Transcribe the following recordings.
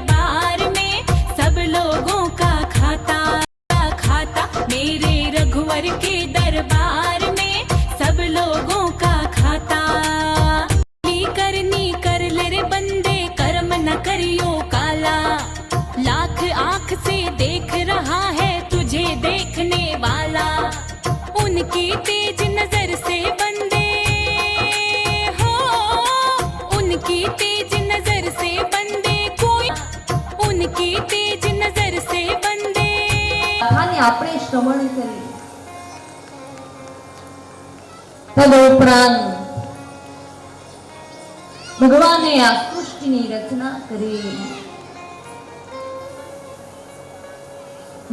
दरबार में सब लोगों का खाता खाता। मेरे रघुवर के दरबार में सब लोगों का खाता। करनी कर ले रे बंदे, कर्म न करियो काला। लाख आंख से देख रहा है तुझे देखने वाला। उनकी तेज नजर से बंदे हो, उनकी तेज नजर से बंदे कोई, उनकी तेज नजर से बंदे। આપણે શ્રવણ કરી તદુપરાંત ભગવાને આ સૃષ્ટિની રચના કરી।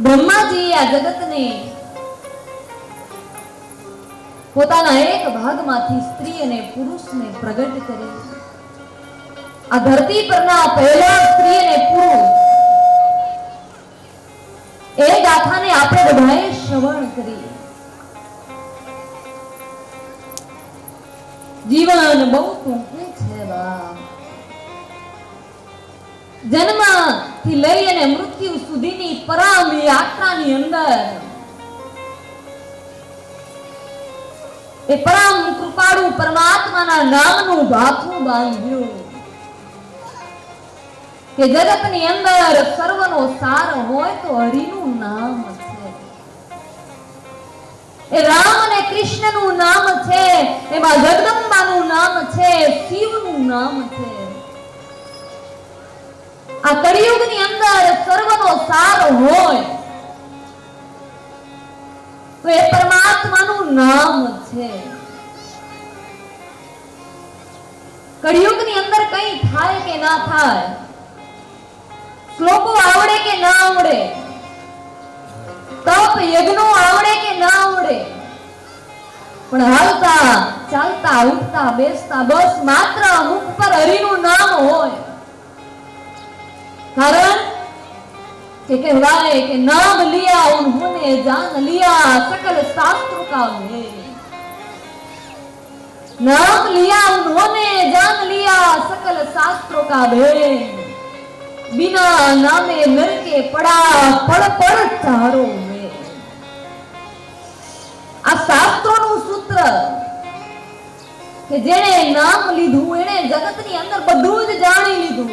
બ્રહ્માજી આ જગતને પોતાના એક ભાગમાંથી સ્ત્રી અને પુરુષને પ્રગટ કરે। આ ધરતી પરના પહેલા સ્ત્રી અને પુરુષ એ ગાથાને આપણે બધાએ શ્રવણ કરી। જીવન બહુ ટૂંકું છે બાપ। જન્મથી લઈ અને મૃત્યુ સુધીની પરમ યાત્રાની અંદર એ પરમ કૃપાળુ પરમાત્માના નામનું ભાથું બાંધ્યું કે જગતની અંદર સર્વનો સાર હોય તો હરિનું નામ છે। એ રામ અને કૃષ્ણનું નામ છે, એમાં જગદંબાનું નામ છે, શિવનું નામ છે। આ કળિયુગની અંદર સર્વનો સાર હોય તો એ પરમાત્માનું નામ છે। કળિયુગની અંદર કઈ થાય કે ના થાય, શ્લોકો આવડે કે ના આવડે, તપ યજ્ઞો આવડે કે ના આવડે, પણ હાલતા ચાલતા ઉઠતા બેસતા બસ માત્ર મુખ પર હરિનું નામ હોય। कारण कि कहवाए कि नाम लिया उन्होंने जान लिया सकल शास्त्रों का भेद। नाम लिया उन्होंने जान लिया सकल शास्त्रों का भेद। बिना नामे नर के पड़ा पड़ पड़ चारों में। आ शास्त्रों सूत्र के जेने नाम लीधु एने जगतनी अंदर બધું જ જાણી લીધું,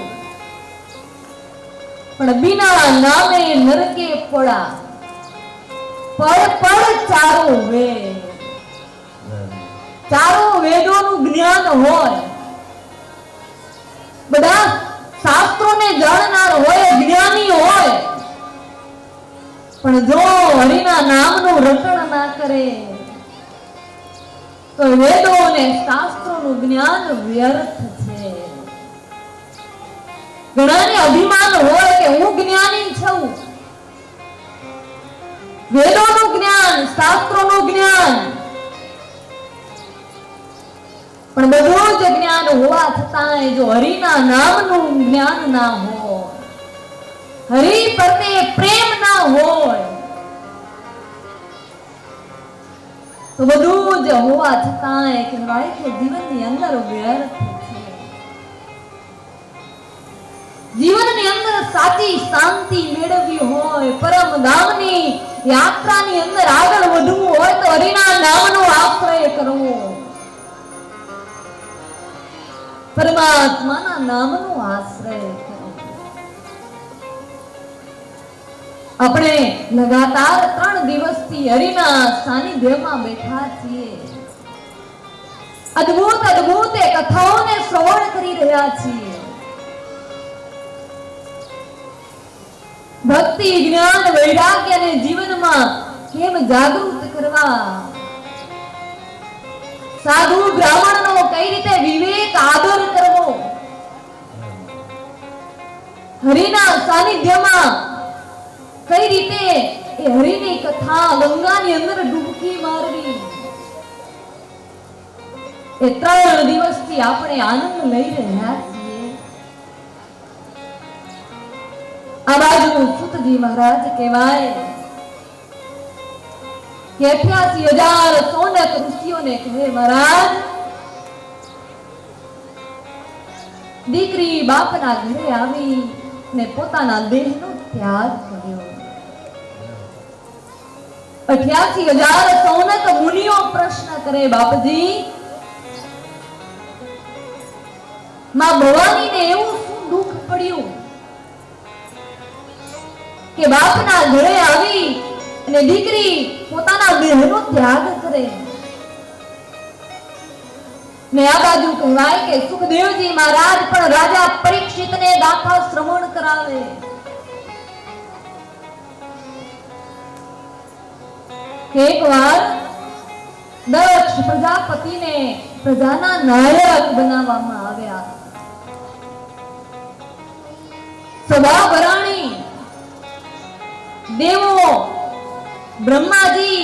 પણ बिना नामे नर के पड़ा पड़ पड़ चारों वेद। चारों वेदोનું જ્ઞાન હોય, બધા શાસ્ત્રોને જાણનાર હોય, જ્ઞાની હોય, પણ જો હરિના નામનું રટણ ના કરે તો વેદો અને શાસ્ત્રોનું જ્ઞાન વ્યર્થ છે। ઘણાને અભિમાન હોય કે હું જ્ઞાની છું, વેદોનું જ્ઞાન, શાસ્ત્રોનું જ્ઞાન, પણ બધું જ જ્ઞાન હોવા છતાંય જો હરિના નામનું જ્ઞાન ના હોય, હરિ પ્રત્યે પ્રેમ ના હોય તો બધું જ હોવા છતાંય કહેવાય કે જીવનની અંદર વ્યર્થ છે। જીવનની અંદર સાચી શાંતિ મેળવવી હોય, પરમ ધામની યાત્રાની અંદર આગળ વધવું હોય તો હરિના નામનો આશ્રય કરવો, પરમાત્માના નામનો આશ્રય કરવો। આપણે લગાતાર 3 દિવસથી હરિના સાનિધ્યમાં બેઠા છીએ। અદ્ભુત અદ્ભુત કથાઓને શ્રવણ કરી રહ્યા છીએ। ભક્તિ, જ્ઞાન, વૈરાગ્યને જીવનમાં કેમ જાગૃત કરવા, સાધુ બ્રાહ્મણનો કઈ રીતે વિવેક આદર કરવો, હરિના સાનિધ્યમાં કઈ રીતે એ હરિની કથા ગંગાની અંદર ડૂબકી મારવી, એ 3 દિવસથી આપણે આનંદ લઈ રહ્યા છીએ। આ બાજુ સુતજી મહારાજ કહેવાય કે 88,000 સોનક ઋષિઓને કહે, મહારાજ દીકરી બાપના ઘરે આવી ને પોતાના દેહનો ત્યાગ કર્યો. 88,000 સૌનક મુનિઓ પ્રશ્ન કરે, બાપજી માં ભવાનીને એવું શું દુઃખ પડ્યું કે બાપના ઘરે આવી અને દીકરી પોતાના દેહનો ત્યાગ કરે? ને આ બાજુ કહેવાય કે સુખદેવજી મહારાજ પણ રાજા પરીક્ષિતને ગાથા શ્રવણ કરાવે. એકવાર દક્ષ પ્રજાપતિને પ્રજાના નાયક બનાવવામાં આવ્યા. સભા ભરાણી, દેવો, બ્રહ્માજી,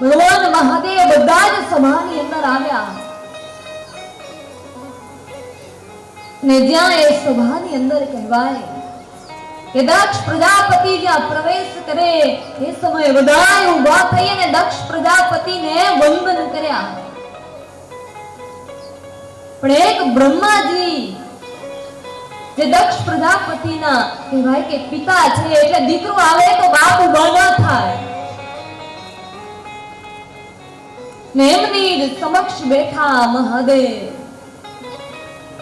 ભગવાન મહાદેવ બધા જ સભાની અંદર આવ્યા. ને જ્યાં એ સભાની અંદર કહેવાય કે દક્ષ પ્રજાપતિ જ્યાં પ્રવેશ કરે એ સમયે બધાએ ઊભા થઈ અને દક્ષ પ્રજાપતિને વંદન કર્યા. પણ એક બ્રહ્માજી જે દક્ષ પ્રજાપતિના કહેવાય કે પિતા છે, એટલે દીકરો આવે તો બાપ ઊભા ન થાય. ને એમની જ સમક્ષ બેઠા મહાદેવ.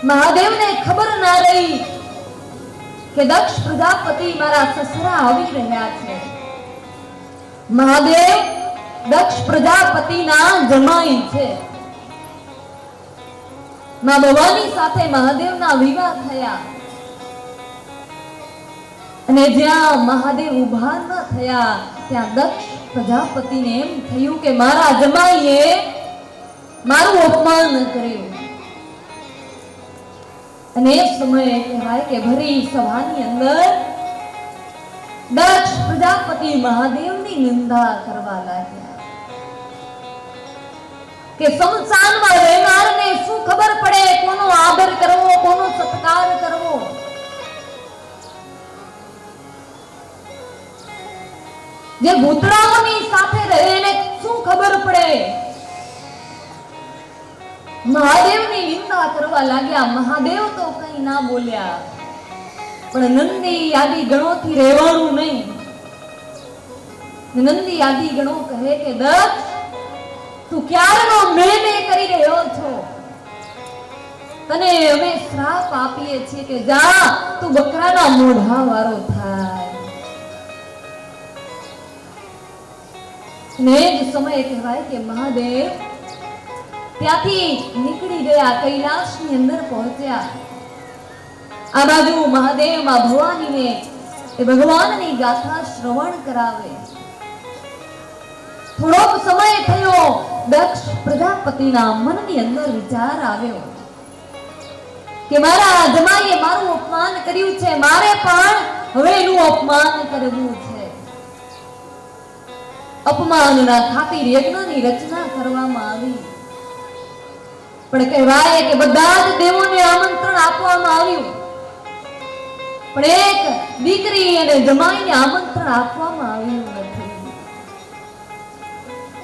મહાદેવને ખબર ના રહી કે દક્ષ પ્રજાપતિ મારા સસરા આવી રહ્યા છે. મહાદેવ દક્ષ પ્રજાપતિના જમાઈ છે. માં ભવાની સાથે મહાદેવના વિવાહ થયા અને જ્યાં મહાદેવ ઊભા ન થયા ત્યાં દક્ષ પ્રજાપતિને એમ થયું કે મારા જમાઈએ મારું અપમાન કર્યું. અને એ સમયે કહેવાય કે ભરી સભાની અંદર દક્ષ પ્રજાપતિ મહાદેવની નિંદા કરવા લાગ્યા કે સંસારમાં રહેનારને શું ખબર પડે કોનો આદર કરવો, કોનો સત્કાર કરવો. જે ભૂતળાઓની સાથે રહે એને શું ખબર પડે. મહાદેવની નિંદા કરવા લાગ્યા. મહાદેવ તો કઈ ના બોલ્યા, પણ નંદી આદિ ગણોથી રહેવાનું નહીં. નંદી આદિ ગણો કહે કે દક્ષ તું ક્યારનો મેને કરી રહ્યો છો? તને અમે શ્રાપ આપીએ છીએ કે જા તું બકરાના મોઢા વાળો થાય. ને જ સમયે કહેવાય કે મહાદેવ ત્યાંથી નીકળી ગયા, કૈલાસની અંદર પહોંચ્યા. આ બાજુ મહાદેવ માં ભવાનીને એ ભગવાનની ગાથા શ્રવણ કરાવે. થોડોક સમય થયો, દક્ષ પ્રજાપતિના મનની અંદર વિચાર આવ્યો કે મારા જમાઈએ મારું અપમાન કર્યું છે, મારે પણ હવે એનું અપમાન કરવું છે. અપમાનના ખાतिर યજ્ઞની રચના કરવામાં આવી. પણ કહેવાય કે બધા જ દેવોને આમંત્રણ આપવામાં આવ્યું, પણ એક દીકરી અને જમાઈને આમંત્રણ આપવામાં આવ્યું નથી.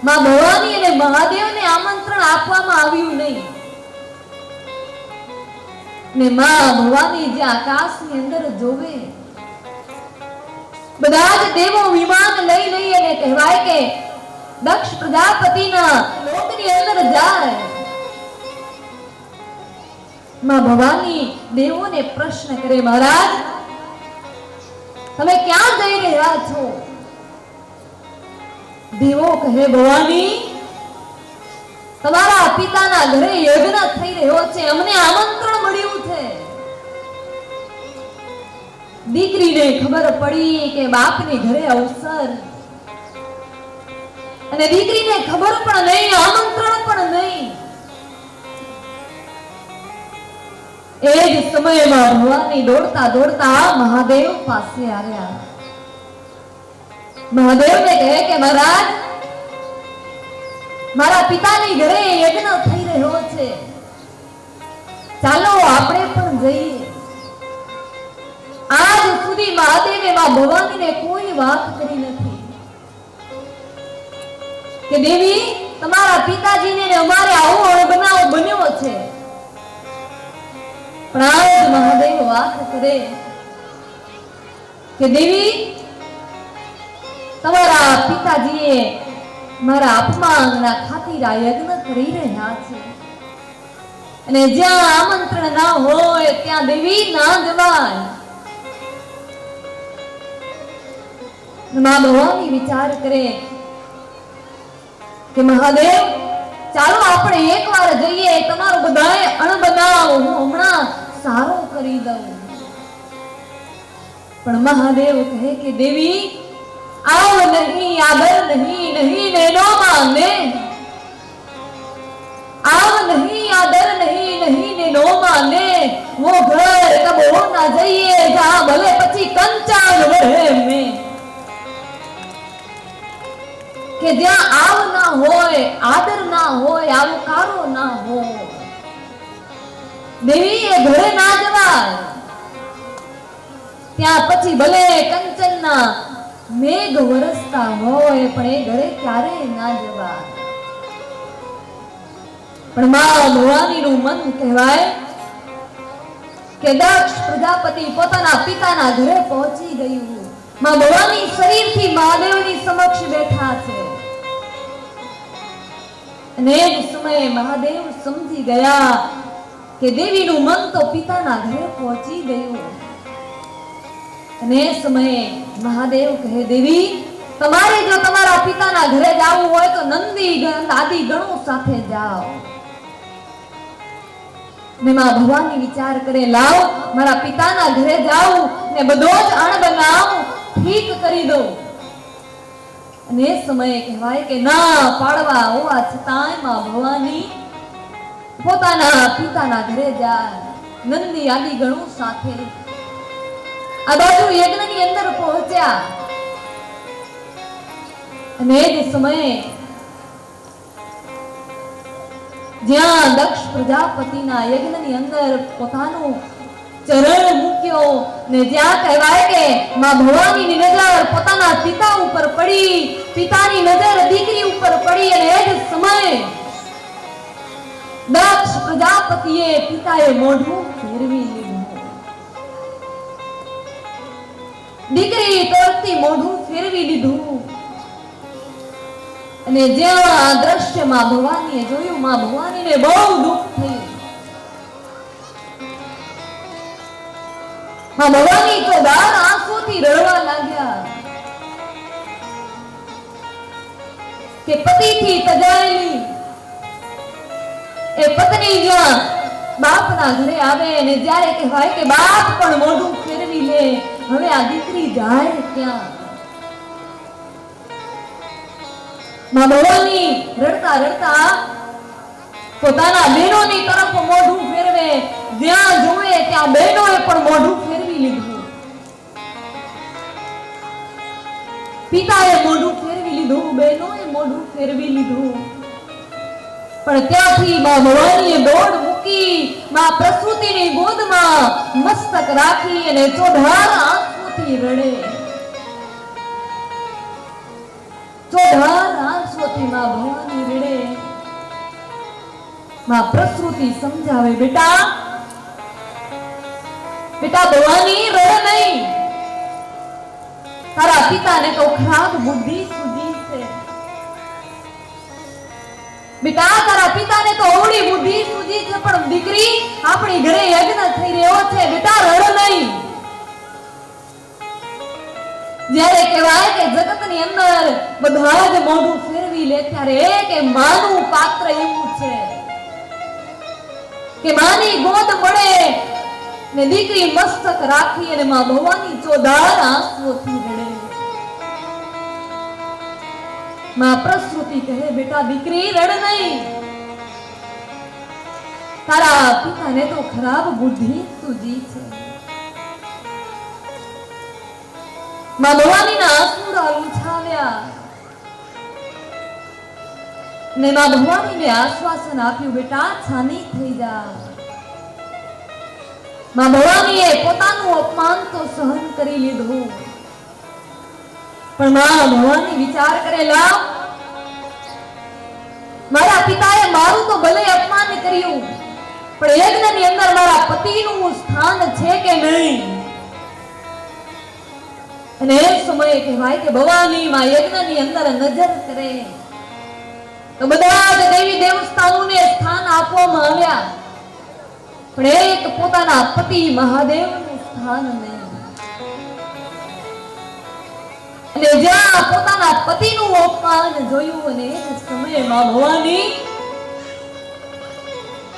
માં ભવાની અને મહાદેવને આમંત્રણ આપવામાં આવ્યું નહીં. ને માં ભવાની જે આકાશની અંદર જોવે, બધા જ દેવો વિમાન લઈ લઈ અને કહેવાય કે દક્ષ પ્રજાપતિના લોકની અંદર જાય. માં ભવાની દેવોને પ્રશ્ન કરે, મહારાજ તમે ક્યાં જઈ રહ્યા છો? દેવો કહે, ભવાની તમારા પિતાના ઘરે યજ્ઞ થઈ રહ્યો છે, અમને આમંત્રણ મળ્યું છે. દીકરીને ખબર પડી કે બાપને ઘરે અવસર, અને દીકરીને ખબર પણ નહીં, આમંત્રણ પણ નહીં. એ જ સમયમાં ભવાની દોડતા દોડતા મહાદેવ પાસે આવ્યા. મહાદેવને કહે કે મહારાજ મારા પિતાની ઘરે યજ્ઞ થઈ રહ્યો છે, ચાલો આપણે પણ જઈએ. આજ સુધી મહાદેવે માં ભવાનીને કોઈ વાત કરી નથી કે દેવી તમારા પિતાજીને અમારે આવો બનાવ બન્યો છે. પણ આજ મહાદેવ વાત કરે કે દેવી તમારા પિતાજીએ મારા અપમાનના ખાतिर આ યજ્ઞ કરી રહ્યા છે અને જ્યાં આમંત્રણ ના હોય ત્યાં દેવી ના જવાય. માં ભવાની વિચાર કરે કે મહાદેવ ચાલો આપણે એકવાર જઈએ, તમારું બધાએ અણબનાવ હું હમણાં સારો કરી દઉં. પણ મહાદેવ કહે કે દેવી આવ નહીં, આદર નહીં, નહીં ને નો માને. આવ નહીં, આદર નહીં, નહીં ને નો માને. वो घर कबो ना जाइए जहां भले પછી કંચાન રહે મેં. કે જ્યાં આવ ના હોય, આદર ના હોય, આવકારો ના હોય, દેવી એ ઘરે ના જવાય. ત્યાં પછી ભલે કંચનના મેઘ વરસતા હોય પણ એ ઘરે ક્યારેય ના જવાય. પણ માં ભવાનીનું મન કહેવાય કે દક્ષ પ્રજાપતિ પોતાના પિતાના ઘરે પહોંચી ગયું. માં ભવાની શરીરથી મહાદેવની સમક્ષ બેઠા છે અને એ જ સમયે મહાદેવ સમજી ગયા કે દેવીનું મન તો પિતાના ઘરે પહોંચી ગયું. અને એ સમયે મહાદેવ કહે દેવી તમારે જો તમારા પિતાના ઘરે જવું હોય તો નંદી આદિ ગણો સાથે જાઓ. ને માં ભવાની વિચાર કરે લાવ મારા પિતાના ઘરે જાઉં ને બધો જ અણબનાવ ઠીક કરી દઉં. અને એ સમયે કહેવાય કે ના પાડવા હોવા છતાંય માં ભવાની પોતાના પિતાના ઘરે જાય નંદી આદિ ગણો સાથે. આ બાજુ યજ્ઞની અંદર પહોંચ્યા અને એ જ સમયે જ્યાં દક્ષ પ્રજાપતિના યજ્ઞની અંદર પોતાનું ચરણ મૂક્યો ને જ્યાં કહેવાય કે માં ભવાનીની નજર પોતાના પિતા ઉપર પડી, પિતાની નજર દીકરી ઉપર પડી અને એ જ સમયે દક્ષ પ્રજાપતિએ પિતાએ મોઢું ફેરવી લીધું. દીકરી તરફથી મોઢું ફેરવી લીધું અને જ્યાં આ દ્રશ્ય માં ભવાનીએ જોયું, માં ભવાનીને બહુ દુઃખ થયું. માં ભવાની તો દાર આંસુથી રડવા લાગ્યા કે પતિથી તજાયેલી એ પત્ની જ્યાં બાપના ઘરે આવે અને જ્યારે કહેવાય કે બાપ પણ મોઢું ફેરવી લે, હવે આ દીકરી જાય ક્યાં? માં ભવાની રડતા રડતા પોતાના બહેનોની તરફ મોઢું ફેરવે, જ્યાં જોવે ત્યાં બહેનોએ પણ મોઢું ફેરવી લીધું. પિતાએ મોઢું ફેરવી લીધું, બહેનોએ મોઢું ફેરવી લીધું. પણ ત્યાંથી માં ભવાનીએ દોડ મૂકી માં પ્રસૂતિની ગોદમાં મસ્તક રાખી અને ચોધાર આંસુથી રડે. ચોધાર આંસુથી માં ભવાની રડે. માં પ્રસૂતિ સમજાવે બેટા બેટા ભવાની રડ નહીં, તારા પિતાને તો ખરાબ બુદ્ધિ સૂજી છે. બેટા તારા પિતાને તો ઓવડી બુદ્ધિ સૂજી છે, પણ દીકરી આપણી ઘરે યજ્ઞ થઈ રહ્યો છે, બેટા રડ નહીં. જ્યારે કહેવાય કે જગતની અંદર બધા જ મોઢું ફેરવી લે ત્યારે એક માનું પાત્ર એવું છે કે માની ગોદ મળે ને દીકરી મસ્તક રાખી અને માં ભવાની ચોધાર આંસુઓથી રડે. માં પ્રસૂતિ કહે બેટા દીકરી રડ નહીં, તારા પિતાને તો ખરાબ બુદ્ધિ સૂજી છે. માં ભવાનીના આંસુડા લૂછાવ્યા ને માં ભવાનીને આશ્વાસન આપ્યું બેટા છાની થઈ જા. માં ભવાનીએ પોતાનું અપમાન તો સહન કરી લીધું, પણ માં ભવાની વિચાર કરેલા મારા પિતાએ મારું તો ભલે અપમાન કર્યું પણ યજ્ઞની અંદર મારા પતિનું સ્થાન છે કે નહીં? અને એ સમયે કહેવાય કે ભવાની માં યજ્ઞની અંદર નજર કરે તો બધા જ દેવી દેવતાઓને સ્થાન આપવામાં આવ્યા, પણ એક પોતાના પતિ મહાદેવનું સ્થાન નહીં. અને જ્યાં પોતાના પતિનું અપમાન જોયું અને એ જ સમયે માં ભવાની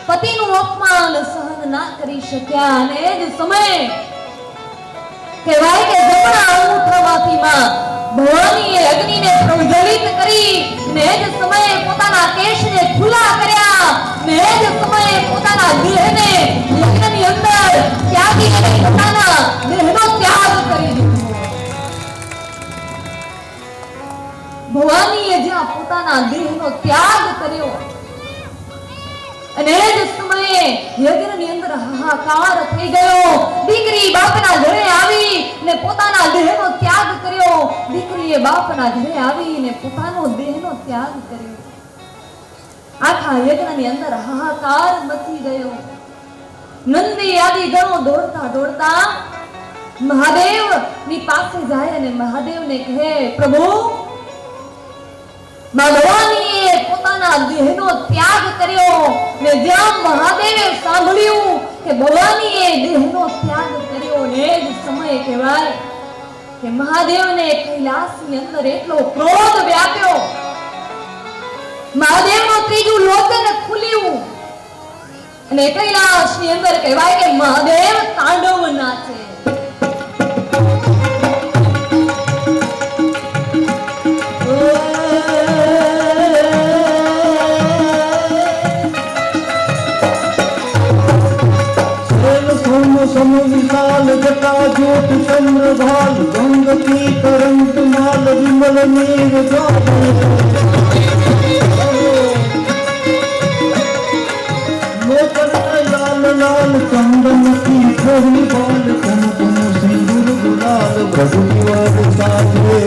પતિનું અપમાન સહન ના કરી શક્યા અને એ જ સમયે કહેવાય કે જમણા અંગૂઠામાંથી માં ભવાનીએ અગ્નિને પ્રજ્વલિત કરી ને એ જ સમયે પોતાના કેશને ખુલ્લા કર્યા ને એ જ સમયે પોતાના દેહને યજ્ઞની અંદર ત્યાગી અને પોતાના દેહનો ત્યાગ કરી દીધો. ભવાનીએ જ્યાં પોતાના દેહનો ત્યાગ કર્યો અને એ જ સમયે યજ્ઞની અંદર હાહાકાર થઈ ગયો. દીકરી બાપના ઘરે આવી ને પોતાના દેહનો ત્યાગ કર્યો. દીકરીએ બાપના ઘરે આવીને પોતાનો દેહનો ત્યાગ કર્યો. આખા યજ્ઞની અંદર હાહાકાર મચી ગયો. નંદી આદિ ગણો દોડતા દોડતા મહાદેવ ની પાસે જાય અને મહાદેવને કહે, પ્રભુ ભગવાનીએ પોતાના દેહનો ત્યાગ કર્યો ને જ્યાં મહાદેવે સાંભળ્યું કે ભવાનીએ દેહનો ત્યાગ કર્યો ને એ જ સમયે કહેવાય કે મહાદેવને કૈલાસની અંદર એટલો ક્રોધ વ્યાપ્યો. મહાદેવનું ત્રીજું લોચન ખુલ્યું અને કૈલાસની અંદર કહેવાય કે મહાદેવ તાંડવ નાચે. सम विशाल जटा ज्योत चंद्रभाल गंग की तरंग माल विमल मेघ मोकर लाल लाल चंदन की कोहनी बाल कुमकुम सिंदूर गुलाल भगवान साजे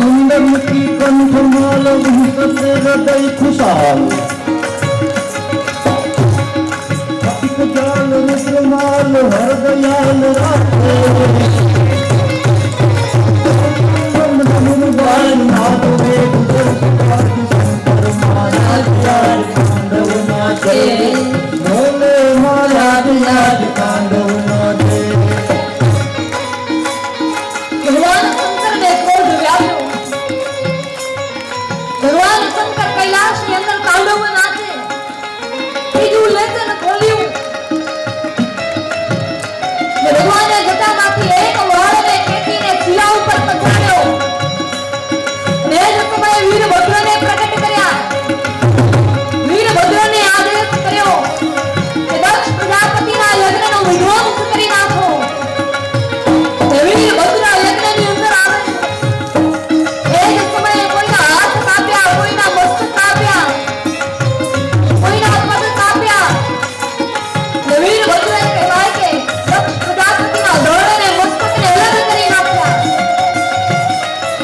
मंडन की कंठ माल विहसत हृदय खुशाल जाल रुद्रमाल हर दयाल राखे नाथ वेद शंकर महाराज यार तांडव नाचे भोले महाराज यार तांडव नाचे. ભગવાન શંકરને ક્રોધ વ્યાપ્યો. ભગવાન શંકર કૈલાસની અંદર તાંડવ નાચે. ત્રીજું લેચન ખોલ્યું. ભગવાને જટામાંથી એક વાળને ખેંચીને શિલા ઉપર પધરાવ્યો અને એ જ સમયે વીરભદ્રને પ્રગટ કર્યા. વીરભદ્રને આદેશ કર્યો કે દક્ષ પ્રજાપતિના યજ્ઞનો વિધ્વંસ કરી નાખો. વીરભદ્ર યજ્ઞની અંદર આવે. એ જ સમયે કોઈના હાથ કાપ્યા, કોઈના મસ્તક કાપ્યા, કોઈના પગ કાપ્યા. વીરભદ્રએ કહેવાય કે દક્ષ પ્રજાપતિના ધડ અને મસ્તકને અલગ કરી નાખ્યા.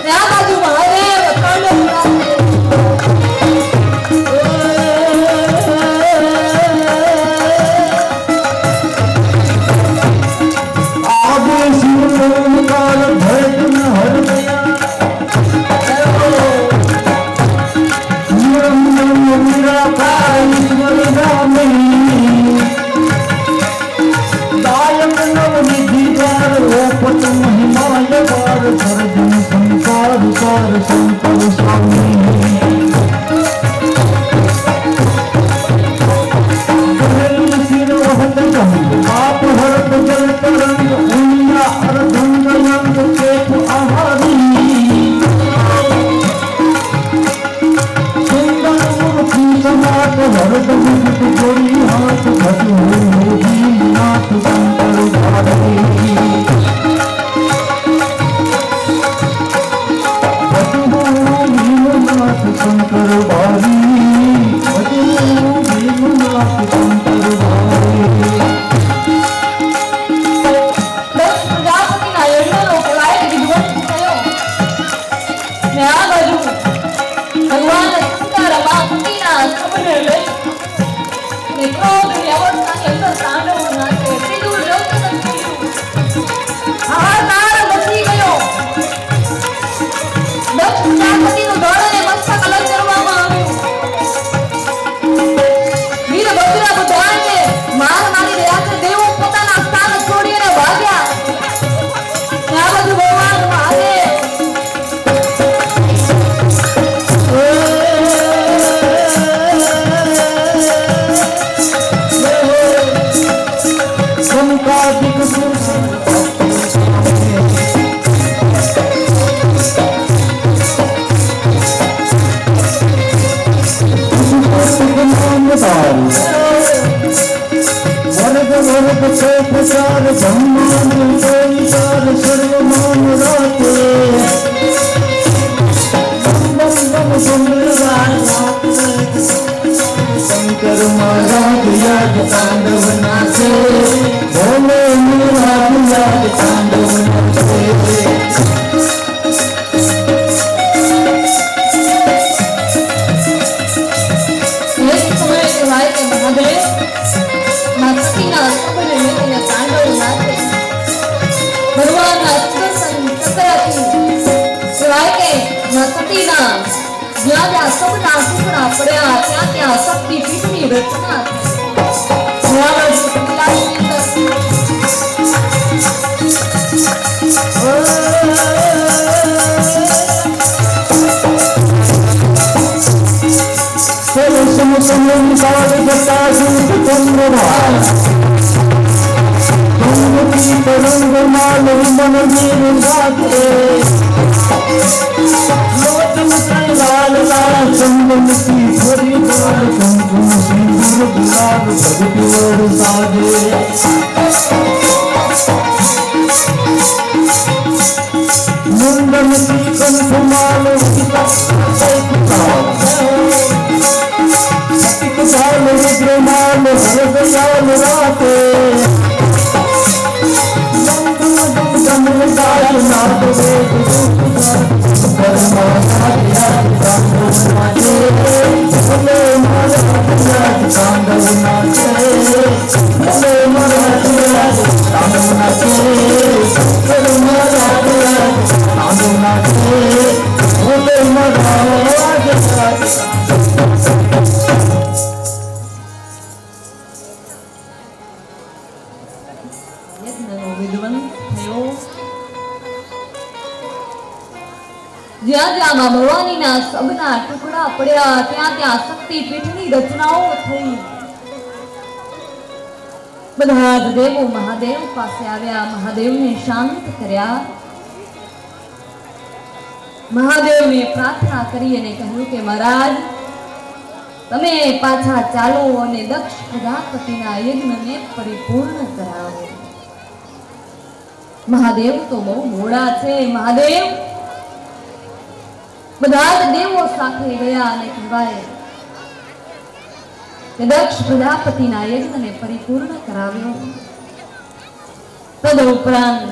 ને આ બાજુ મહાદેવ તાંડવ નાચે. आगे शिव ओमकार भैरव हर दया नम नम निराकार ईश्वर रामनी दायक नव निधि द्वार ओपत महिमाय वार सर्जन संसार सार शंकर स्वामी सिर वहत जंग आप हरत जल तरंग उन्या अर्धंग यंग केत आहारी सुंदर मूर्ति समात हरत मुकुट जोड़ी हाथ भज मोही नाथ शंकर धारी भज मोही नाथ સર્વ કો પ્રચાર બ્રહ્માંડ કો વિચાર સર્વ માન રાતે શંકર મહારાજ યાદ તાંડવ નાચે ભોલે મહારાજ યાદ તાંડવ નાચે જ્યાં સબના ટુકડા પડ્યા ત્યાં ત્યાં શક્તિપીઠની રચના लाल लाल चंदन की थोड़ी लाल कुमकुम सिंदूर गुलाब भगती और साजे मुंडन की कंठमाल साल रुद्रमाल हरदयाल राते नाथ જ્યાં જ્યાં માં ભવાનીના સબના ટુકડા પડ્યા ત્યાં ત્યાં શક્તિપીઠની રચનાઓ થઈ બધા જ દેવો મહાદેવ પાસે આવ્યા મહાદેવને શાંત કર્યા મહાદેવને પ્રાર્થના કરી અને કહ્યું કે મહારાજ તમે પાછા ચાલો અને દક્ષ પ્રજાપતિના યજ્ઞને પરિપૂર્ણ કરાવો મહાદેવ તો બહુ મોડા છે મહાદેવ બધા જ દેવો સાથે ગયા અને કહેવાય કે દક્ષ પ્રજાપતિના યજ્ઞને પરિપૂર્ણ કરાવ્યો તદુપરાંત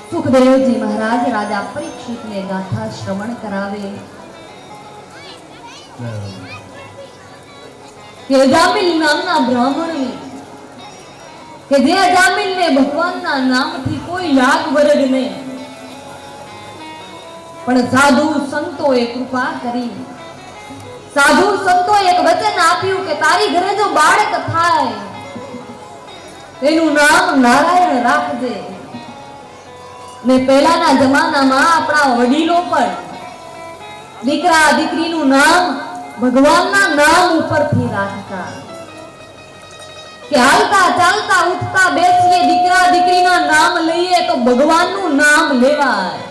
સુખદેવજી મહારાજ રાજા પરીક્ષિતને ગાથા શ્રવણ કરાવે કે અજામિલ નામના બ્રાહ્મણે કે જે અજામિલને ભગવાનના નામથી કોઈ લાગ વરગ નહીં પણ સાધુ સંતોએ કૃપા કરી સાધુ સંતોએ એક વચન આપ્યું કે તારી ઘરે જો બાળક થાય એનું નામ નારાયણ રાખજે ને પહેલાના જમાનામાં આપણા વડીલો પણ દીકરા દીકરીનું નામ ભગવાનના નામ ઉપરથી રાખતા કે હાલતા ચાલતા ઉઠતા બેસીએ દીકરા દીકરીના નામ લઈએ તો ભગવાનનું નામ લેવાય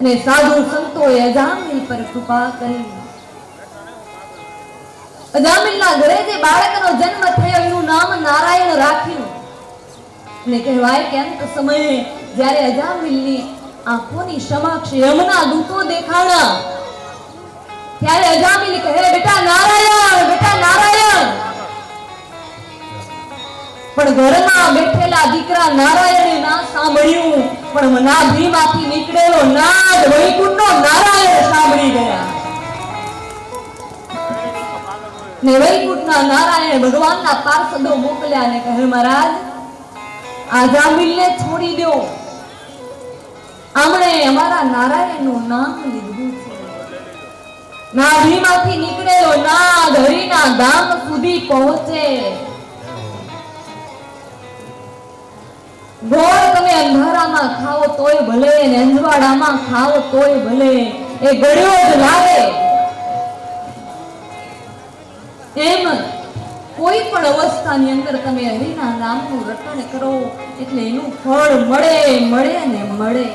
અને સાધુ સંતોએ અજામિલ પર કૃપા કરી અજામિલના ઘરે જે બાળકનો જન્મ થયો એનું નામ નારાયણ રાખ્યું ને કહેવાય કે અંત સમયે જ્યારે અજામિલની આંખોની સમક્ષ યમના દૂતો દેખાણા ત્યારે અજામિલ કહે બેટા નારાયણ પણ ઘરમાં બેઠેલા દીકરા નારાયણે ના સાંભળ્યું પણ નાભીમાંથી નીકળેલો નાદ વૈકુંઠનો નારાયણ સાંભળી ગયા ને વૈકુંઠના નારાયણ ભગવાનના પાર્ષદો મોકલ્યા ને કહે મહારાજ અજામિલને છોડી દો આમણે અમારા નારાયણનું નામ લીધું છે નાભીમાંથી નીકળેલો નાદ હરિના ધામ સુધી પહોંચે ગોળ તમે અંધારામાં ખાઓ તોય ભલે ને અંજવાડામાં ખાઓ તોય ભલે એ ગળ્યો જ લાગે એમ કોઈ પણ અવસ્થાની અંદર તમે હરિના નામનું રટણ કરો એટલે એનું ફળ મળે ને મળે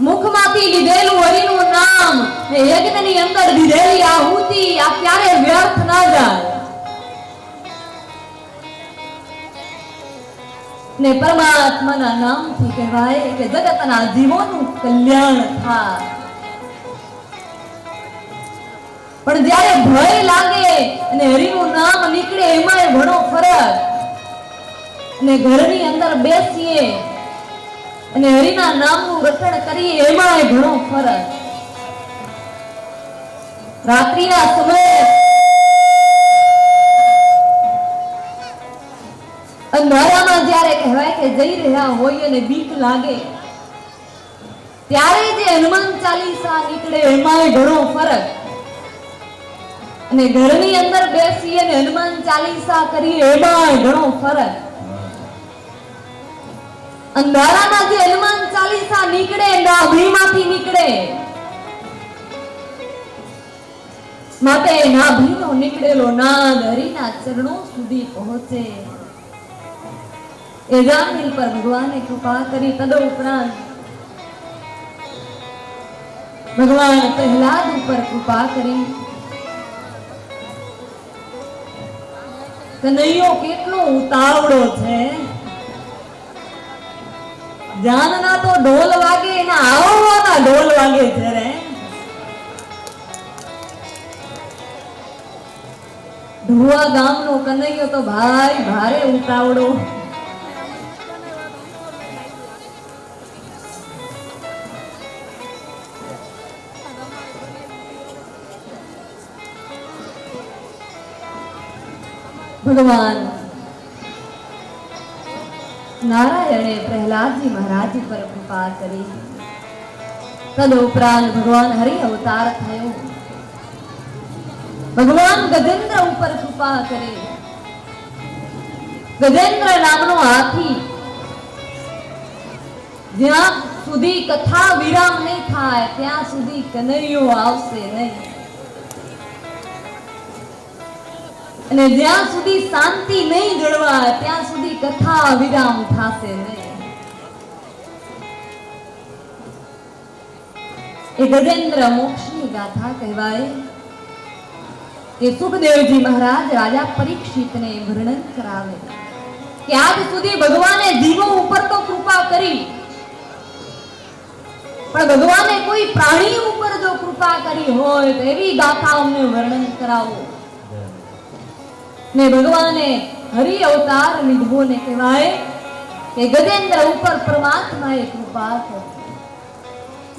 મુખમાંથી લીધેલું હરિનું નામ ને યજ્ઞની અંદર દીધેલી આહુતિ આ ક્યારે વ્યર્થ ના જાય ને પરમાત્માના નામથી કહેવાય કે જગતના જીવોનું કલ્યાણ થાય. પણ જ્યારે ભય લાગે અને હરિનું નામ નીકળે એમાં ઘણો ફરક. અને ઘરની અંદર બેસીએ અને હરિના નામનું રટણ કરીએ એમાં ઘણો ફરક. રાત્રિના સમયે અંધારામાં જ્યારે કહેવાય કે જઈ રહ્યા હોય અને બીક લાગે ત્યારે જે હનુમાન ચાલીસા નીકળે એમાં ઘણો ફરક. અને ઘરની અંદર બેસી અને હનુમાન ચાલીસા કરીએ એમાં ઘણો ફરક. અંધારામાં જે હનુમાન ચાલીસા નીકળે નાભીમાંથી નીકળે માટે નાભીનો નીકળેલો નાદ હરિના ચરણો સુધી પહોંચે. એ જામીલ પર ભગવાને કૃપા કરી. તદુપરાંત ભગવાન પ્રહલાદ ઉપર કૃપા કરી. કનૈયો કેટલો ઉતાવળો છે. જાનના તો ઢોલ વાગે એના આવવાના ઢોલ વાગે છે રે. ઢુવા ગામનો કનૈયો તો ભાઈ ભારે ઉતાવળો. ભગવાન નારાયણે પ્રહલાદજી મહારાજ પર કૃપા કરી. તદુપરાંત ભગવાન હરિ અવતાર થયો. ભગવાન ગજેન્દ્ર ઉપર કૃપા કરી. ગજેન્દ્ર નામનો હાથી જ્યાં સુધી કથા વિરામ નહીં થાય ત્યાં સુધી કનૈયો આવશે નહીં. અને જ્યાં સુધી શાંતિ નહીં જળવાય ત્યાં સુધી કથા વિરામ થશે નહીં. એ ગજેન્દ્ર મોક્ષની ગાથા કહેવાય કે સુખદેવજી મહારાજ રાજા પરીક્ષિતને વર્ણન કરાવે કે આજ સુધી ભગવાને જીવો ઉપર તો કૃપા કરી પણ ભગવાને કોઈ પ્રાણી ઉપર જો કૃપા કરી હોય તો એવી ગાથા અમને વર્ણન કરાવો. ને ભગવાને હરિ અવતાર લીધો ને કહેવાય કે ગજેન્દ્ર ઉપર પરમાત્માએ કૃપા કરી.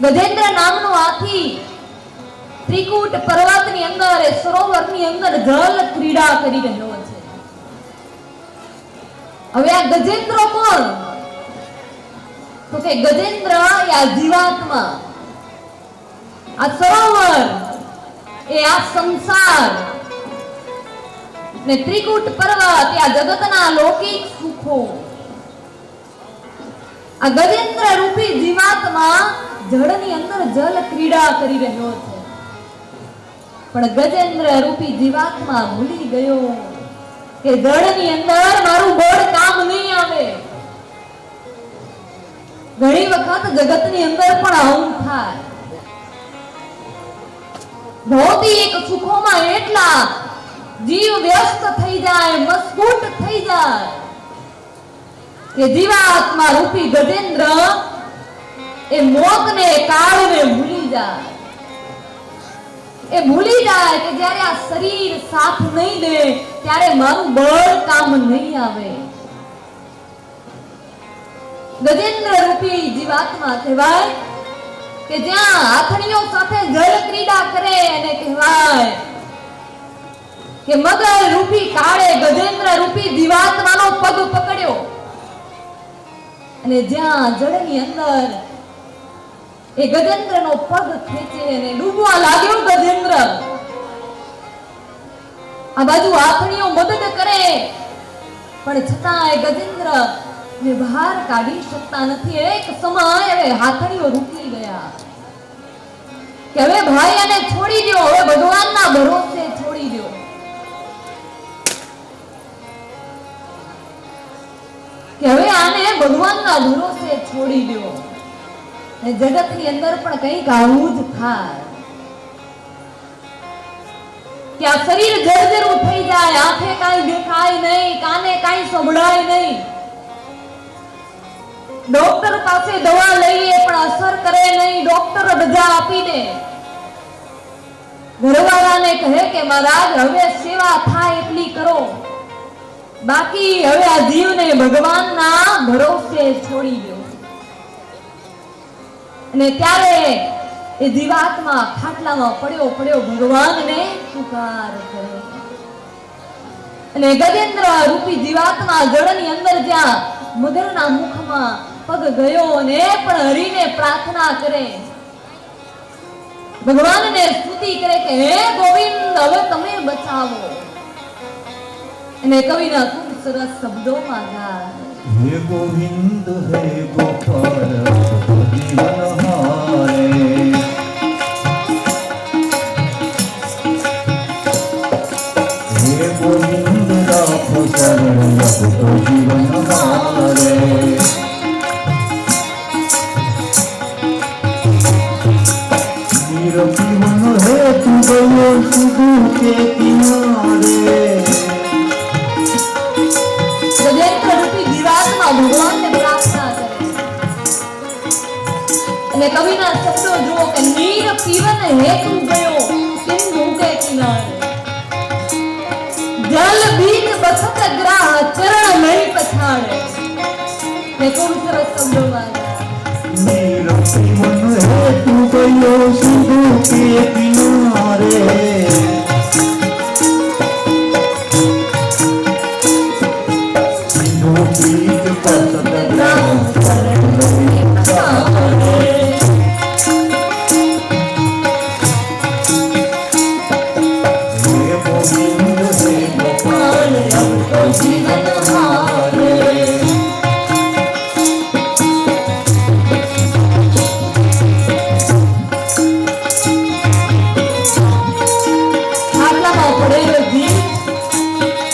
ગજેન્દ્ર નામનો હાથી ત્રિકૂટ પર્વતની અંદર સરોવરની અંદર જલ ક્રીડા કરી રહ્યો છે. હવે આ ગજેન્દ્ર કોણ? તો કે ગજેન્દ્ર આ જીવાત્મા, આ સરોવર એ આ સંસાર ને ત્રિકૂટ પર્વત એ આ જગતના લૌકિક સુખો. આ ગજેન્દ્ર રૂપી જીવાત્મા જળની અંદર જલ ક્રીડા કરી રહ્યો છે. પણ ગજેન્દ્ર રૂપી જીવાત્મા ભૂલી ગયો કે જળની અંદર મારું બળ કામ નહીં આવે. ઘણી વખત જગતની અંદર પણ આવું થાય. ભૌતિક સુખોમાં એટલા જીવ વ્યસ્ત થઈ જાય, મશગૂલ થઈ જાય કે જીવાત્મા રૂપી ગજેન્દ્ર એ મોતને કાળને ભૂલી જાય. એ ભૂલી જાય કે જ્યારે આ શરીર સાથ નહીં દે ત્યારે મારું બળ કામ નહીં આવે. ગજેન્દ્ર રૂપી જીવાત્મા કહેવાય કે જ્યાં આથણીઓ સાથે જળ ક્રીડા કરે અને કહેવાય કે મગર રૂપી કાળે ગજેન્દ્ર રૂપી જીવાત્માનો પગ પકડ્યો અને જ્યાં જળની અંદર એ ગજેન્દ્રનો પગ ખેંચે અને ડૂબવા લાગ્યો ગજેન્દ્ર. આ બાજુ આથણીઓ મદદ કરે પણ છતાં એ ગજેન્દ્ર ને બહાર કાઢી શકતા નથી. એક સમય હવે હાથણીઓ રૂકી ગયા કે હવે ભાઈ આને છોડી દો, હવે ભગવાનના ભરોસે છોડી દો. કે હવે આને ભગવાનના ભરોસે છોડી દો. ને જગતની અંદર પણ કંઈક આવું જ થાય કે આ શરીર જર્જરું થઈ જાય, આંખે કાંઈ દેખાય નહીં, કાને કાંઈ સંભળાય નહીં, ડોક્ટર પાસે દવા લઈએ પણ અસર કરે નહીં, ડોક્ટર રજા આપી દે, ઘરવાળાને કહે કે મહારાજ હવે સેવા થાય એટલી કરો, બાકી હવે આ જીવને ભગવાનના ભરોસે છોડી દો. અને ત્યારે એ જીવાત્મા ખાટલામાં પડ્યો ભગવાનને પુકાર કરે. અને ગજેન્દ્ર રૂપી જીવાત્મા જળની અંદર જ્યાં મગરના મુખમાં પગ ગયો અને પણ હરીને પ્રાર્થના કરે, ભગવાનને સ્તુતિ કરે કે હે ગોવિંદ હવે તમે બચાવો. અને કવિના ખૂબ સરસ શબ્દોમાં ગાય, હે ગોવિંદ હે ગોપાલ જીવનહારે, હે ગોવિંદ રાખો શરણ રઘુપતિ જીવનહારે. વીર જીવન હેતુ ગયો સુધુ કે કિનારે, ગજેન્દ્ર રૂપી જીવાત્મા ભગવાનને પ્રાર્થના કરે. અને કવિના શબ્દો જુઓ કે નીર પીવન હેતુ ગયો સિંધુ કે કિનારે, જલ બીજ બસત ગ્રાહ ચરણ નહીં પછાડે. ને ખૂબ સરસ શબ્દોમાં વીર જીવન હેતુ ગયો સુધુ કે કિનારે,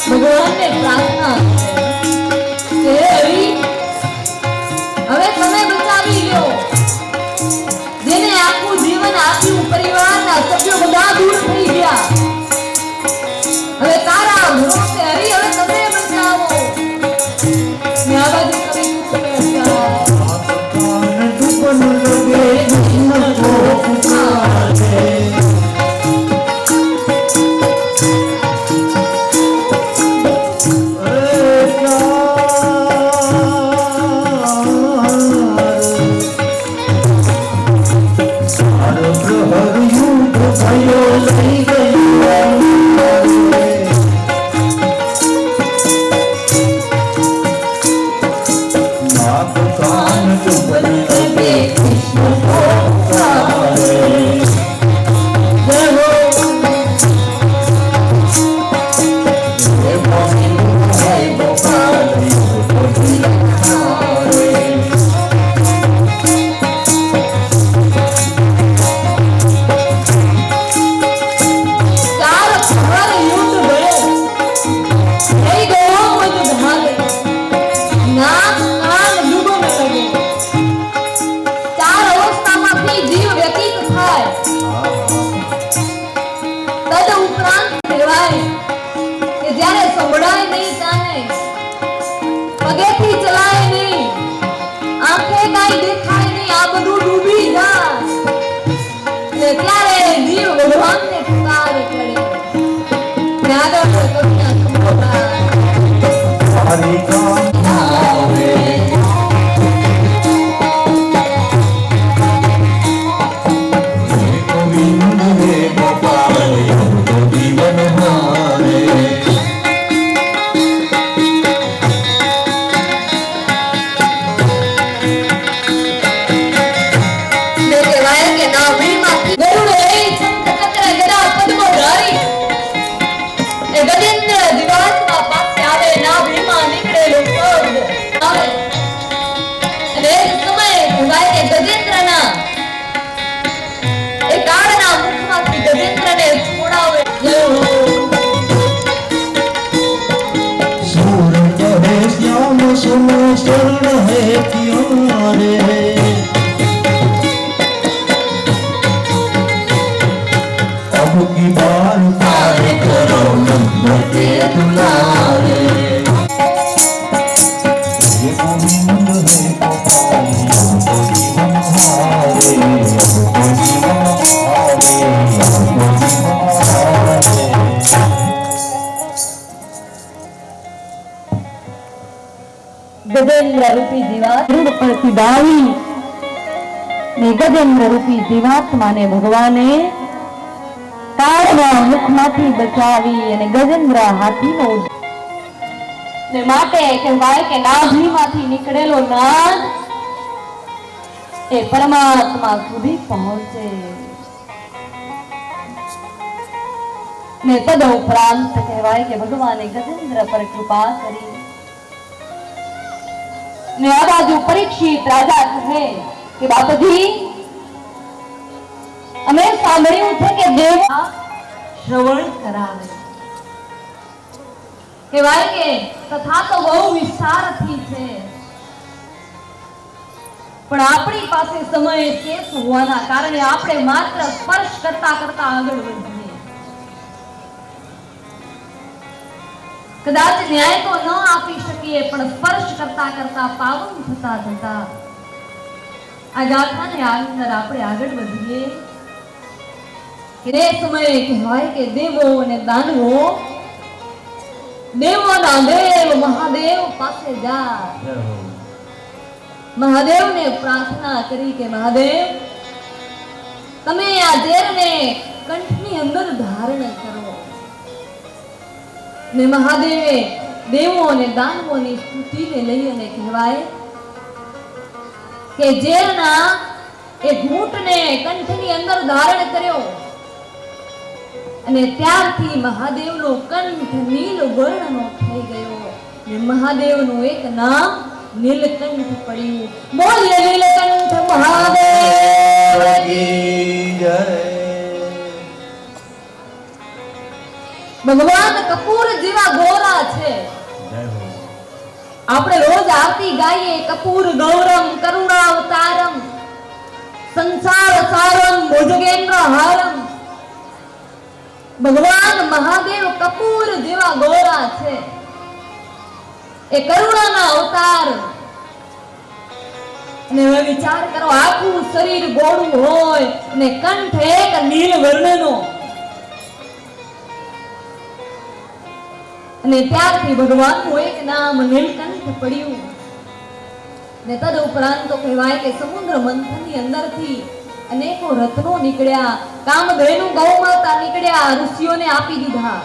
ભગવાનને પ્રાર્થના કરે કે હરી હવે તમે બચાવી લ્યો, જેને આખું જીવન આપ્યું, પરિવારના સભ્યો બધા દૂર થઈ ગયા, હવે તારા ભરોસે હરી હવે તમે બચાવો. ને આ બાજુ કવિ પૂછે ડૂબન લગે જીવન કો પુકારે, પગેથી ચલાય નહીં, આંખે કાંઈ દેખાય નહીં, આ બધું ડૂબી જાય. ને ત્યારે જીવ ભગવાનને પુકાર કરે. આગળ કવિના શબ્દો ગાય, હરિ કામ આવે, હે ગોવિંદ હે ગોપાલ જીવનહારે. सुनो शरण है किनारे, अब की बार पार करो नंद के दुलारे। ये गोविंद है गोपाल तो जीवन हारे, तो जीवन हारे, तो जीवन हारे। ગજેન્દ્ર રૂપી જીવાત દૃઢ પરથી દાવી ને ગજેન્દ્ર રૂપી જીવાત્માને ભગવાને કાળના મુખમાંથી બચાવી અને ગજેન્દ્ર હાથીનો ને માટે કહેવાય કે નાભીમાંથી નીકળેલો નાદ એ પરમાત્મા સુધી પહોંચે ને તદ ઉપરાંત કહેવાય કે ભગવાને ગજેન્દ્ર પર કૃપા કરી ને આ બાજુ પરીક્ષિત રાજા કહે કે બાપજી અમે સાંભળ્યું છે કે દેવ શ્રવણ કરાવે કહેવાય કે કથા તો બહુ વિસ્તારથી છે પણ આપણી પાસે સમય શેષ હોવાના કારણે આપણે માત્ર સ્પર્શ કરતા કરતા આગળ વધીએ કદાચ ન્યાય તો ન આપી શકીએ પણ સ્પર્શ કરતા કરતા પાવન થતા થતા આ ગાથાને અંદર આપણે આગળ વધીએ કે સમયે કહેવાય કે દેવો અને દાનવો દેવોના દેવ મહાદેવ પાસે જાય મહાદેવને પ્રાર્થના કરી કે મહાદેવ તમે આ ઝેરને કંઠની અંદર ધારણ કરો ને મહાદેવે દેવો અને દાનવોની સ્તુતિને લઈ અને કહેવાય કે ઝેરના એ ઘૂંટને કંઠની અંદર ધારણ કર્યો અને ત્યારથી મહાદેવનો કંઠ નીલ વર્ણનો થઈ ગયો ને મહાદેવનું એક નામ નીલકંઠ પડ્યું બોલીએ નીલકંઠ મહાદેવ કી જય। ભગવાન કપૂર જેવા ગોરા છે આપણે રોજ આરતી ગાઈએ કપૂર ગૌરમ કરુણાવતારમ સંસાર સારમ ભુજગેન્દ્ર હારમ ભગવાન મહાદેવ કપૂર જેવા ગોરા છે એ કરુણાના અવતાર અને હવે વિચાર કરો આખું શરીર ગોળું હોય અને કંઠ એક નીલ વર્ણનો અને ત્યારથી ભગવાનનું એક નામ નીલકંઠ પડ્યું ને તદ ઉપરાંત તો કહેવાય કે સમુદ્ર મંથનની અંદરથી અનેકો રત્નો નીકળ્યા કામધેનુ ગૌમાતા નીકળ્યા ઋષિઓને આપી દીધા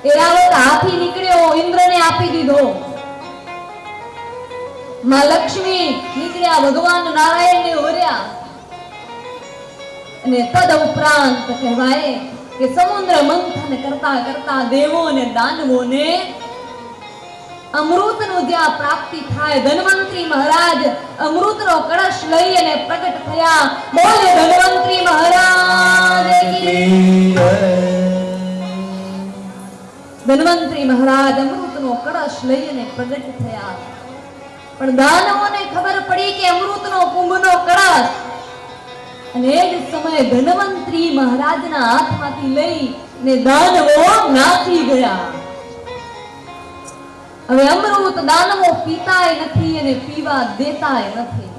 એરાવત હાથી નીકળ્યો ઇન્દ્રને આપી દીધો માં લક્ષ્મી નીકળ્યા ભગવાન નારાયણને ઓર્યા અને તદ ઉપરાંત કહેવાય કે સમુદ્ર મંથન કરતા કરતા દેવો અને દાનવોને અમૃતનું જ્યાં પ્રાપ્તિ થાય ધન્વંતરી મહારાજ અમૃતનો કળશ લઈ અને પ્રગટ થયા બોલે ધન્વંતરી મહારાજ કી જય। ધન્વંતરી મહારાજ અમૃતનો કળશ લઈ અને પ્રગટ થયા પણ દાનવોને ખબર પડી કે અમૃતનો કુંભનો કળશ અને એ જ સમયે ધન્વંતરી મહારાજના હાથમાંથી લઈ ને દાનવો નાસી ગયા હવે અમૃત દાનવો પીતાય નથી અને પીવા દેતાય નથી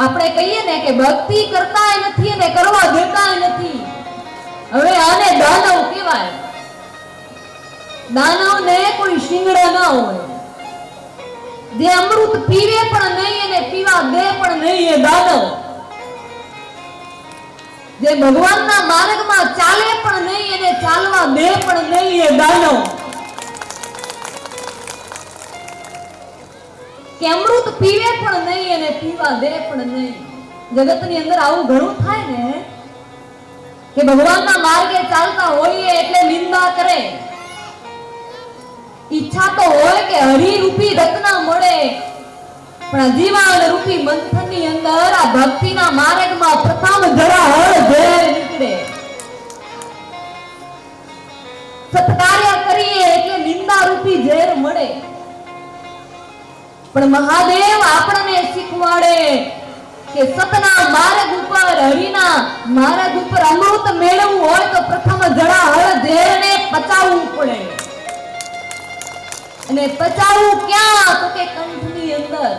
આપણે કહીએ ને કે ભક્તિ કરતાય નથી અને કરવા દેતાય નથી હવે આને દાનવ કહેવાય દાનવને કોઈ શિંગડા ના હોય જે અમૃત પીવે પણ નહીં અને પીવા દે પણ નહીં એ દાનવ જે ભગવાનના માર્ગમાં ચાલે પણ નહીં અને ચાલવા દે પણ નહીં એ દાનવ કે અમૃત પીવે પણ નહીં અને પીવા દે પણ નહીં જગતની અંદર આવું ઘણું થાય ને કે ભગવાનના માર્ગે ચાલતા હોઈએ એટલે નિંદા કરે ઈચ્છા તો હોય કે હરિરૂપી રત્ન મળે પણ જીવાન રૂપી મંથનની અંદર આ ભક્તિના માર્ગમાં પ્રથમ જરા હળ ઝેર નીકળે સત્કાર્ય કરીએ એટલે નિંદા રૂપી ઝેર મળે પણ મહાદેવ આપણને શીખવાડે કે સતના માર્ગ ઉપર એકવાર હરિના માર્ગ ઉપર અમૃત મેળવવું હોય તો પ્રથમ જળાહળ ઝેરને પચાવવું પડે. અને પચાવવું ક્યાં? તો કે કંઠની અંદર.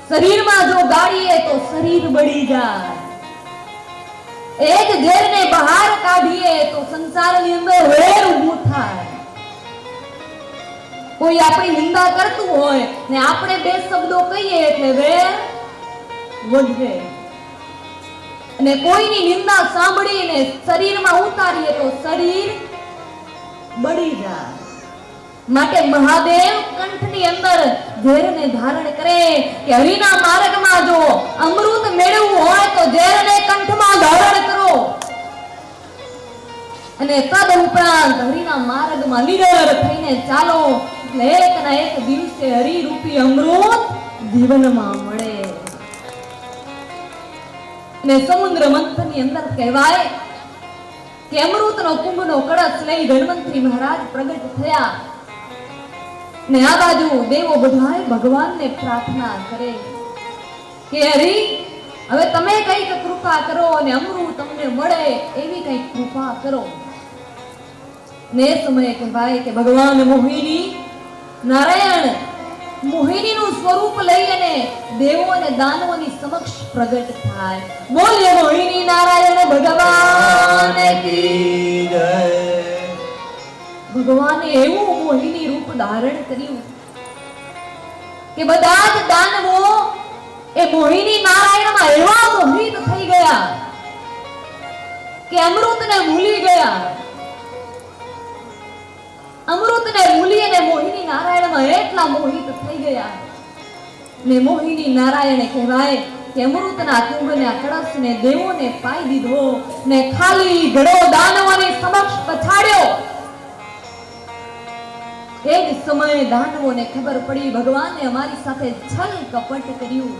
શરીરમાં જો ગાળીએ તો શરીર બળી જાય. એ જ ઝેરને બહાર કાઢીએ તો સંસારની અંદર વેર ઊભું થાય. કોઈ આપણી નિંદા કરતું હોય ને આપણે બે શબ્દો કહીએ એટલે વેર વધે. અને કોઈની નિંદા સાંભળીને શરીરમાં ઉતારીએ તો શરીર બળી જાય. માટે મહાદેવ કંઠની અંદર ઝેરને ધારણ કરે કે હરિના માર્ગમાં જો અમૃત મેળવવું હોય તો ઝેરને કંઠમાં ધારણ કરો. અને તદ ઉપરાંત હરિના માર્ગમાં નિડર થઈને ચાલો. એટલે એકના એક દિવસે હરિરૂપી અમૃત જીવનમાં મળે. ને સમુદ્ર મંથનની અંદર કહેવાય કે અમૃતનો કુંભનો કળશ લઈ ધન્વંતરી મહારાજ પ્રગટ થયા. ને આ બાજુ દેવો બધાય ભગવાનને પ્રાર્થના કરે કે હરિ હવે તમે કઈક કૃપા કરો અને અમૃત તમને મળે એવી કઈક કૃપા કરો. ને સમયે કહેવાય કે ભગવાન મોહિની નારાયણ મોહિનીનું સ્વરૂપ લઈ અને દેવો અને દાનવોની સમક્ષ પ્રગટ થાય. બોલે મોહિની નારાયણ ભગવાન કી જય. ભગવાને એવું મોહિની રૂપ ધારણ કર્યું કે બધા જ દાનવો એ મોહિની નારાયણમાં એવા મોહિત થઈ ગયા કે અમૃતને ભૂલી ગયા. અમૃતને ભૂલી અને મોહિની નારાયણમાં એટલા મોહિત થઈ ગયા. ને મોહિની નારાયણે કહેવાય કે અમૃતના કુંભને કળશને દેવોને પાઈ દીધો ને ખાલી ઘડો દાનવોની સમક્ષ પછાડ્યો. એ જ સમયે દાનવોને ખબર પડી ભગવાને અમારી સાથે છલ કપટ કર્યું.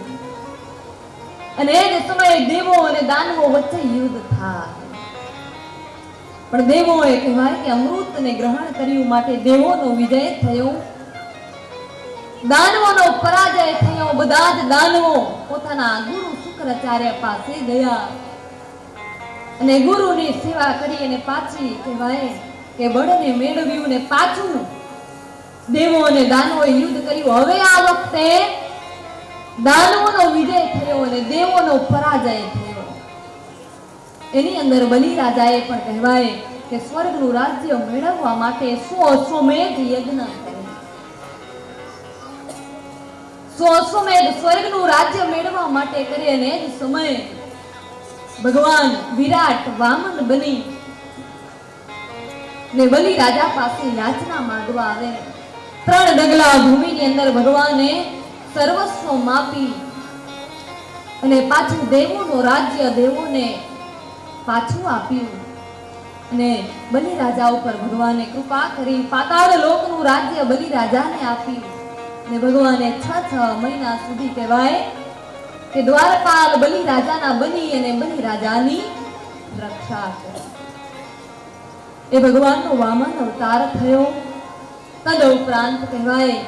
અને એ જ સમયે દેવો અને દાનવો વચ્ચે યુદ્ધ થાય. પણ દેવોએ કહેવાય કે અમૃતને ગ્રહણ કર્યું માટે દેવોનો વિજય થયો, દાનવોનો પરાજય થયો. બધા જ દાનવો પોતાના ગુરુ શુક્રાચાર્ય પાસે ગયા અને ગુરુની સેવા કરી અને પાછી કહેવાય કે બળને મેળવ્યું ને પાછું દેવો અને દાનવોએ યુદ્ધ કર્યું. હવે આ વખતે દાનવોનો વિજય થયો અને દેવોનો પરાજય થયો. એની અંદર બલિ રાજાએ પણ કહેવાય કે સ્વર્ગનું રાજ્ય મેળવવા માટે 100 અશ્વમેધ યજ્ઞ કર્યો. 100 અશ્વમેધ સ્વર્ગનું રાજ્ય મેળવવા માટે કરી. અને એ જ સમયે ભગવાન વિરાટ વામન બની ને બલિ રાજા પાસે યાચના માંગવા આવે. 3 ડગલા ભૂમિની અંદર ભગવાને સર્વસ્વ માપી અને પાછું દેવોનું રાજ્ય દેવોને પાછું આપ્યું. અને બલિ રાજા ઉપર ભગવાને કૃપા કરી પાતાળ લોકનું રાજ્ય બલિ રાજાને આપ્યું. અને ભગવાને 6 મહિના સુધી કહેવાય કે દ્વારપાલ બલિ રાજાના બની અને બલિ રાજાની રક્ષા કરી. એ ભગવાનનો વામન અવતાર થયો. તદ ઉપરાંત કહેવાય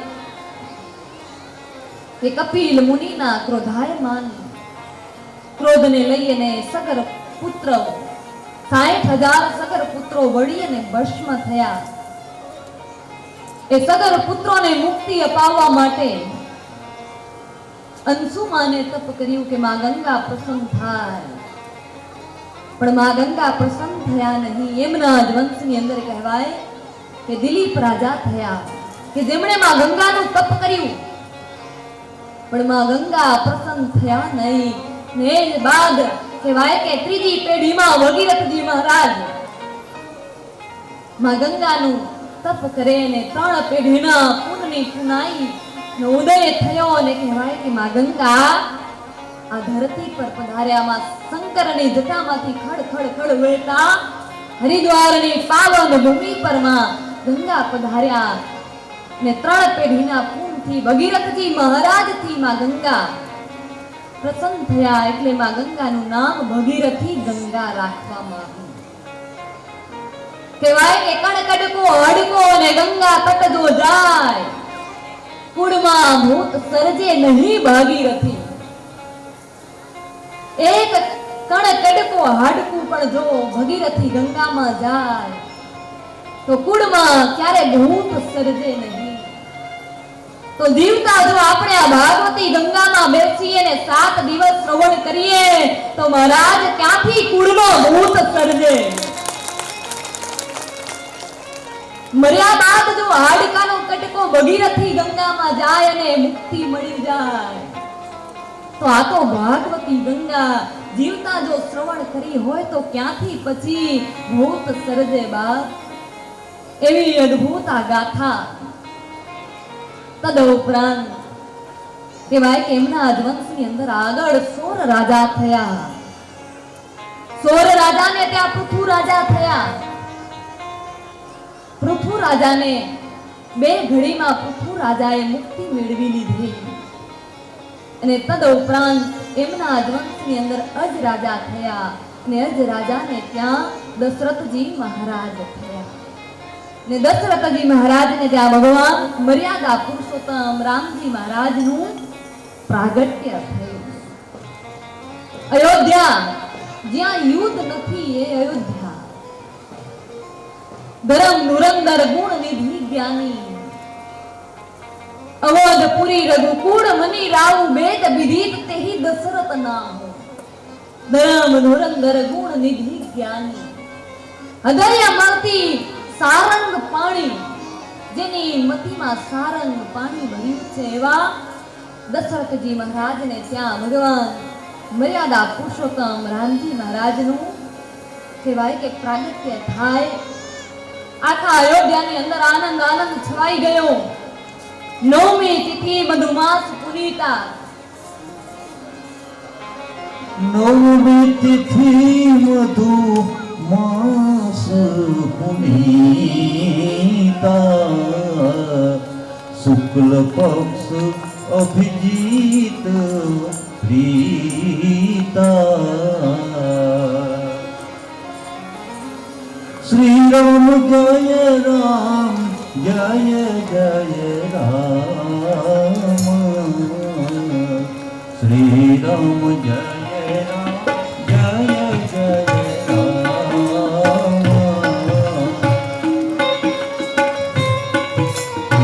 કે કપિલ મુનિના ક્રોધાયમાન ક્રોધને લઈ અને સગર પુત્ર 60,000 સગર પુત્રો વળી અને ભસ્મ થયા. એ સગર પુત્રોને મુક્તિ અપાવવા માટે અંશુમાને તપ કર્યું કે માં ગંગા પ્રસન્ન થાય. પણ માં ગંગા પ્રસન્ન થયા નહીં. એમના જ વંશની અંદર કહેવાય કે દિલીપ રાજા થયા કે જેમણે માં ગંગાનું તપ કર્યું પણ માં ગંગા પ્રસન્ન થયા નહીં. ને બાદ કહેવાય કે ત્રીજી પેઢીમાં ભગીરથજી મહારાજ માં ગંગાનું તપ કરે ને 3 પેઢીના પુનની પુનાઈ નો ઉદય થયો. અને કહેવાય કે માં ગંગા આ ધરતી પર પધાર્યામાં શંકરની જટામાંથી ખડ ખડ ખડ વહેતા હરિદ્વારની પાવન ભૂમિ પર માં ગંગા પધાર્યા. ને 3 પેઢીના પુનથી ભગીરથજી મહારાજથી માં ગંગા પ્રસન્ન થયા. એટલે માં ગંગાનું નામ ભગીરથી ગંગા રાખવામાં આવ્યું. કહેવાય કે કડકડકો હડકો અને ગંગા તટ જો જાય કુળમાં ભૂત સર્જે નહીં ભાગીરથી. એક કણ કડકો હાડકું પણ જો ભગીરથી ગંગામાં જાય તો કુળમાં ક્યારે ભૂત સર્જે નહીં. તો જીવતા જો આપણે આ ભાગવતી ગંગામાં બેસીએ ને 7 દિવસ શ્રવણ કરીએ તો મહારાજ ક્યાંથી કુળનો ભૂત સર્જે. મર્યા બાદ જો હાડકાનો કટકો ભગીરથી ગંગામાં જાય અને મુક્તિ મળી જાય તો આ તો ભાગવતી ગંગા જીવતા જો શ્રવણ કરી હોય તો ક્યાંથી પછી ભૂત સર્જે બાપ. એવી અદ્ભુત આ ગાથા. તદુપરાંત કહેવાય કે એમના અજવંશની અંદર આગળ 16 રાજા થયા. 16 રાજાને ત્યાં પૃથુ રાજા થયા. પૃથુ રાજાને 2 ઘડીમાં પૃથુ રાજાએ મુક્તિ મેળવી લીધી અને તદુપરાંત એમના અજવંશની અંદર અજ રાજા થયા અને અજ રાજાને ત્યાં દશરથજી મહારાજ થયા ને દશરથજી મહારાજને ત્યાં ભગવાન મર્યાદા પુરુષોત્તમ રામજી મહારાજનું પ્રાગટ્ય થયું. અયોધ્યા જ્યાં યુદ્ધ નથી એ અયોધ્યા. ધર્મ નુરંદર ગુણ નિધિ જ્ઞાની અવધપુરી રઘુકુળ મની રાવ વેદ વિદિત તેહી દશરથ નામ. ધર્મ નુરંદર ગુણ નિધિ જ્ઞાની હૃદય મળતી સારંગ પાણી જેની મતીમાં સારંગ પાણી ભર્યું છે એવા દશરથજી મહારાજને ત્યાં ભગવાન મર્યાદા પુરુષોત્તમ રામજી મહારાજનું કહેવાય કે પ્રાગટ્ય થાય. આખા અયોધ્યાની અંદર આનંદ આનંદ છવાઈ ગયો. 9મી તિથિ મધુમાસ પુનીતા. 9મી તિથિ મધુમાસ પુનીતા શુક્લ પક્ષ અભિજીત પ્રીતા શ્રી રામ જય રામ જય જય રામ શ્રી રામ જય રામ જય જય રામ.